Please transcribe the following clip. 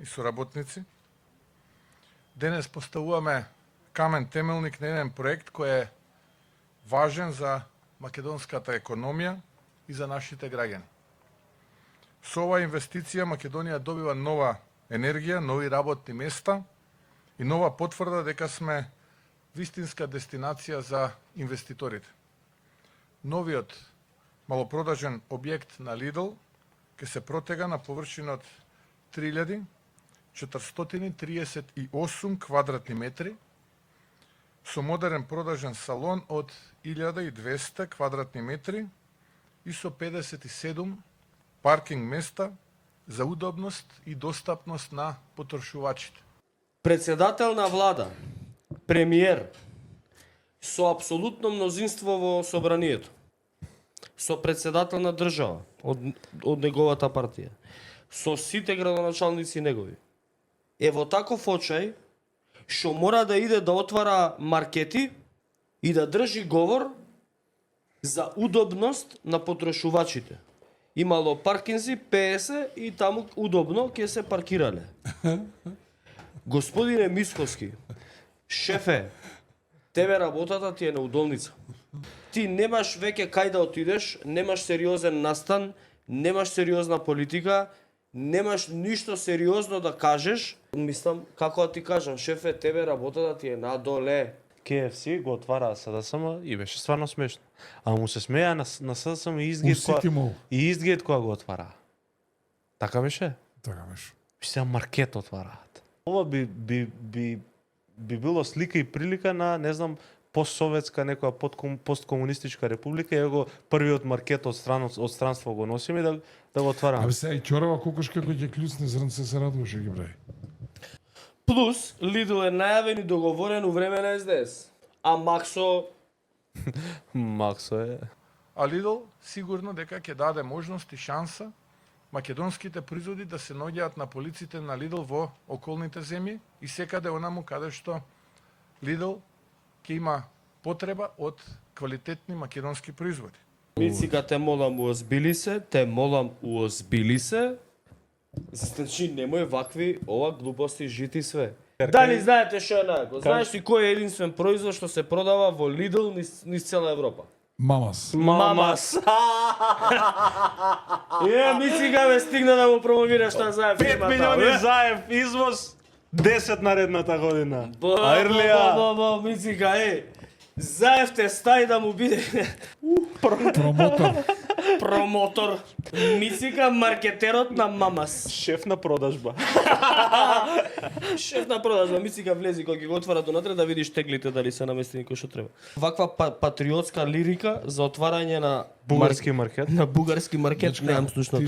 соработници. Денес поставуваме камен темелник на еден проект кој е важен за македонската економија и за нашите граѓани. Со оваа инвестиција Македонија добива нова енергија, нови работни места и нова потврда дека сме вистинска дестинација за инвеститорите. Новиот малопродажен објект на Lidl ќе се протега на површина од 3438 квадратни метри со модерен продажен салон од 1200 квадратни метри и со 57 паркинг места за удобност и достапност на потрошувачите. Председател на влада, премиер, со апсолутно мнозинство во собранието, со председател на држава од неговата партија, со сите градоначалници негови. Е во таков очај што мора да иде да отвара маркети и да држи говор за удобност на потрошувачите. Имало паркинзи, ПС и таму удобно ќе се паркирале. Господине Мисковски, шефе, тебе работата ти е на удолница. Ти немаш веќе кај да отидеш, немаш сериозен настан, немаш сериозна политика, немаш ништо сериозно да кажеш. Мислам, како да ти кажам, шефе, тебе работата ти е надоле. KFC го отвараа СДСМ и беше стварно смешно. А му се смеја на СДСМ и изглед кога го отвараа. Така беше? Така беше. Сега маркет отвараат. Ова би било слика и прилика на, не знам, постсоветска некоја посткомунистичка република и го првиот маркет од странство го носиме да го отвараме. Абе сега и ќорава кокошка кој ќе клюцне зрнце се радуваше ги прави. Плюс, Lidl е најавен и договорен у време на СДС. А Максо... Максо е... А Lidl сигурно дека ќе даде можност и шанса македонските производи да се наоѓаат на полиците на Lidl во околните земји и секаде онаму каде што Lidl ќе има потреба од квалитетни македонски производи. Мицика, те молам уозбили се, Значи, немој вакви ова глупости жити све. Дали знаете што е најако? Знаеш ли кој е единствен производ што се продава во Lidl низ цела Европа? Мамас. Мамас. Мицика ме стигна да му промовираш на заев. 5 милиони заев извоз 10 наредната година. Ајрлија. Мицика, заев те стај да му биде промотор. Мицика маркетерот на Мамас. Шеф на продажба. Шеф на продажба, Мицика влези кога ги го отвара донатре да видиш теглите дали се наместени кој што треба. Ваква патриотска лирика за отварање на бугарски маркет. На бугарски маркет, немам слушнато.